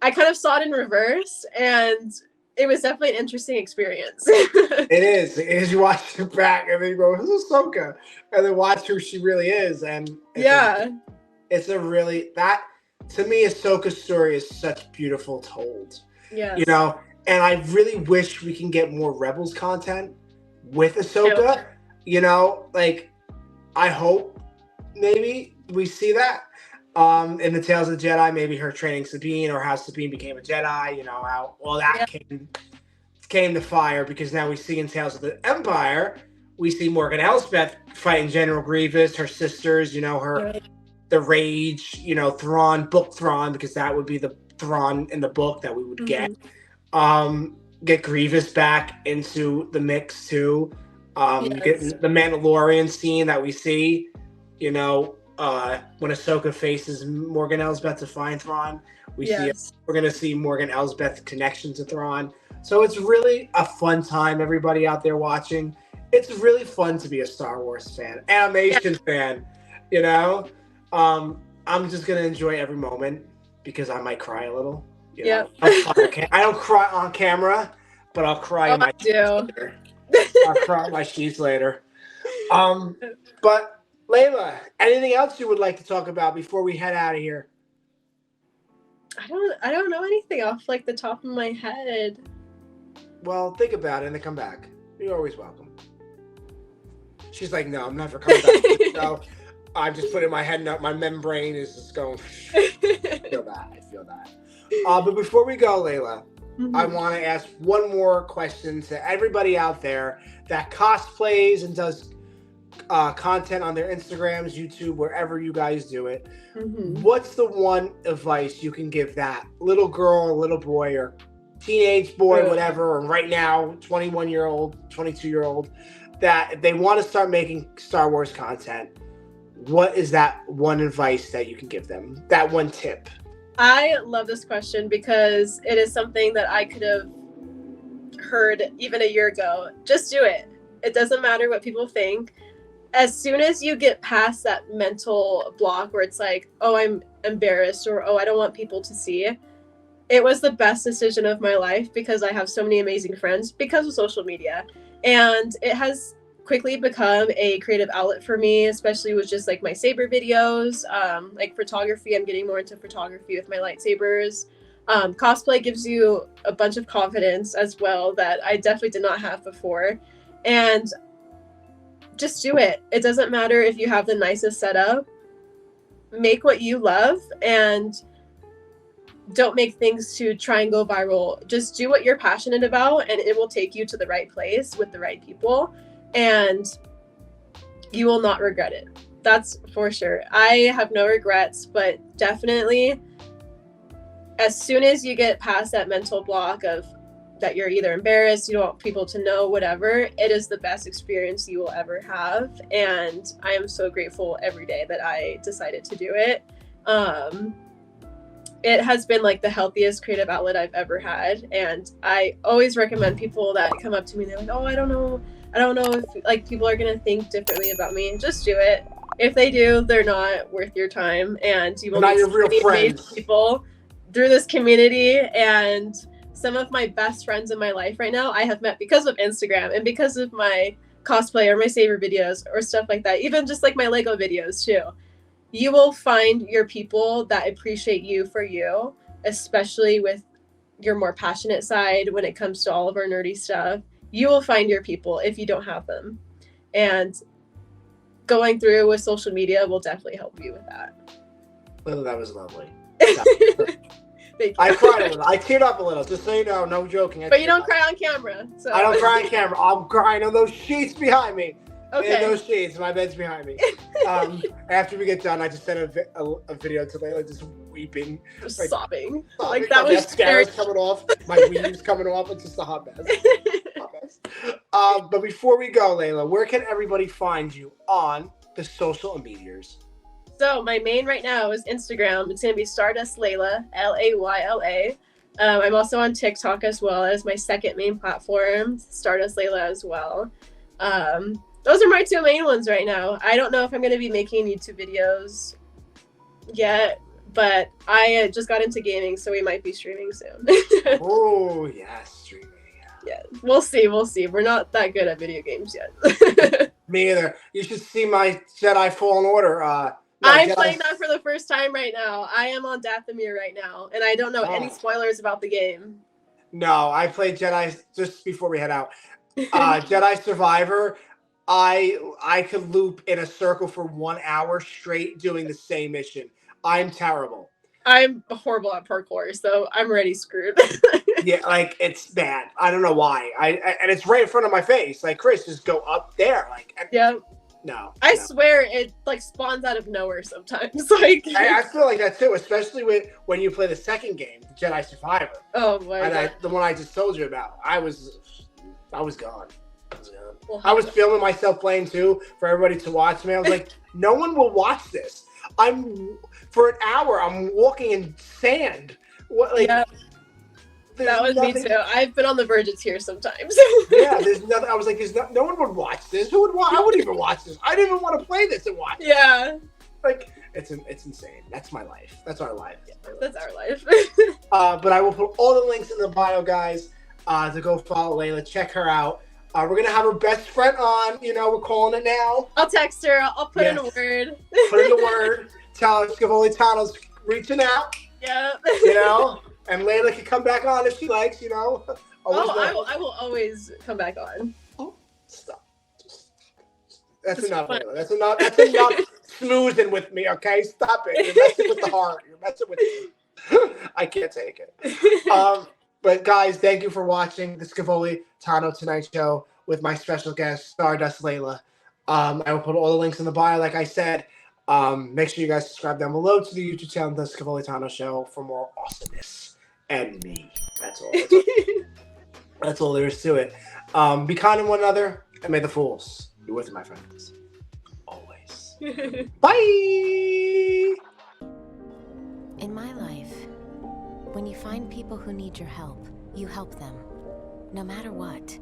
I kind of saw it in reverse, and it was definitely an interesting experience. It is. You watch it back, and then you go, who's Ahsoka? And then watch who she really is. And it's a really, that, to me, Ahsoka's story is such beautiful told. Yeah. And I really wish we can get more Rebels content with Ahsoka. Like, I hope maybe we see that in the Tales of the Jedi, maybe her training Sabine, or how Sabine became a Jedi, how all that came to fire, because now we see in Tales of the Empire, we see Morgan Elsbeth fighting General Grievous, her sisters, the Rage, Thrawn, book Thrawn, because that would be the Thrawn in the book that we would get. Get Grievous back into the mix too. Get the Mandalorian scene that we see, when Ahsoka faces Morgan Elsbeth to find Thrawn. We're going to see Morgan Elsbeth's connection to Thrawn. So it's really a fun time, everybody out there watching. It's really fun to be a Star Wars fan, animation fan, I'm just going to enjoy every moment, because I might cry a little. I don't cry on camera, but I'll cry in my sheets later. I'll cry in my sheets later. But Layla, anything else you would like to talk about before we head out of here? I don't know anything off, like, the top of my head. Well, think about it and then come back. You're always welcome. She's like, no, I'm never coming back to the show. I'm just putting my head up. My membrane is just going. I feel that. I feel that. But before we go, Layla, I want to ask one more question to everybody out there that cosplays and does content on their Instagrams, YouTube, wherever you guys do it. What's the one advice you can give that little girl, little boy, or teenage boy, whatever, or right now, 21-year-old, 22-year-old, that they want to start making Star Wars content? What is that one advice that you can give them? That one tip? I love this question because it is something that I could have heard even a year ago. Just do it. It doesn't matter what people think. As soon as you get past that mental block where it's like, oh, I'm embarrassed, or oh, I don't want people to see, it was the best decision of my life because I have so many amazing friends because of social media. And it has quickly become a creative outlet for me, especially with just like my saber videos, like photography. I'm getting more into photography with my lightsabers. Cosplay gives you a bunch of confidence as well that I definitely did not have before. And just do it. It doesn't matter if you have the nicest setup. Make what you love and don't make things to try and go viral. Just do what you're passionate about and it will take you to the right place with the right people. And you will not regret it. That's for sure. I have no regrets, but definitely as soon as you get past that mental block of that you're either embarrassed, you don't want people to know, whatever, it is the best experience you will ever have. And I am so grateful every day that I decided to do it. It has been like the healthiest creative outlet I've ever had. And I always recommend people that come up to me, they're like, oh, I don't know if like people are gonna think differently about me. Just do it. If they do, they're not worth your time, and you will meet so many amazing people through this community. And some of my best friends in my life right now, I have met because of Instagram and because of my cosplay or my saber videos or stuff like that. Even just like my Lego videos too. You will find your people that appreciate you for you, especially with your more passionate side when it comes to all of our nerdy stuff. You will find your people if you don't have them. And going through with social media will definitely help you with that. Well, that was lovely. Thank you. I cried a little. I teared up a little, just so you know, no joking. But you don't cry on camera. So. I don't cry on camera. I'm crying on those sheets behind me. Okay. In those sheets, my bed's behind me. After we get done, I just sent a video to Layla just weeping. Just like, sobbing. Like that was scary. Coming off. My weave's coming off. It's just a hot mess. But before we go, Layla, where can everybody find you on the social medias? So my main right now is Instagram. It's going to be Stardust Layla, Layla. I'm also on TikTok as well as my second main platform, Stardust Layla as well. Those are my two main ones right now. I don't know if I'm going to be making YouTube videos yet, but I just got into gaming, so we might be streaming soon. Oh, yes, streaming. Yeah, we'll see. We're not that good at video games yet. Me either. You should see my Jedi Fallen Order. I'm playing that for the first time right now. I am on Dathomir right now, and I don't know any spoilers about the game. No, I played Jedi just before we head out. Jedi Survivor. I could loop in a circle for 1 hour straight doing the same mission. I'm terrible. I'm horrible at parkour, so I'm already screwed. Yeah, like it's bad. I don't know why. And it's right in front of my face. Like, Chris, just go up there. Like, yeah. No. I swear it like spawns out of nowhere sometimes. Like I feel like that too, especially when you play the second game, the Jedi Survivor. Oh my god. The one I just told you about. I was gone. Well, I was filming myself playing too for everybody to watch me. I was like, no one will watch this. For an hour I'm walking in sand. What like yeah. That was nothing. Me too. I've been on the verge of tears sometimes. Yeah, there's nothing. I was like, no one would watch this. Who would watch? I wouldn't even watch this. I didn't even want to play this and watch. Yeah. Like it's insane. That's my life. That's our life. Yeah, that's our life. But I will put all the links in the bio, guys, to go follow Layla. Check her out. We're gonna have her best friend on. You know, we're calling it now. I'll text her. I'll put in a word. Put in a word. Tell her Scevoli Tano's reaching out. Yeah. You know. And Layla can come back on if she likes, you know. Always I will always come back on. Oh, stop. That's It's enough, fun. Layla. That's enough snoozing with me, okay? Stop it. You're messing with the heart. You're messing with me. I can't take it. But guys, thank you for watching the Scevoli Tano Tonight Show with my special guest, Stardust Layla. I will put all the links in the bio, like I said. Make sure you guys subscribe down below to the YouTube channel, the Scevoli Tano Show, for more awesomeness and me. That's all. That's all there is to it. Be kind to one another, and may the fools be with you, my friends. Always. Bye! In my life, when you find people who need your help, you help them, no matter what.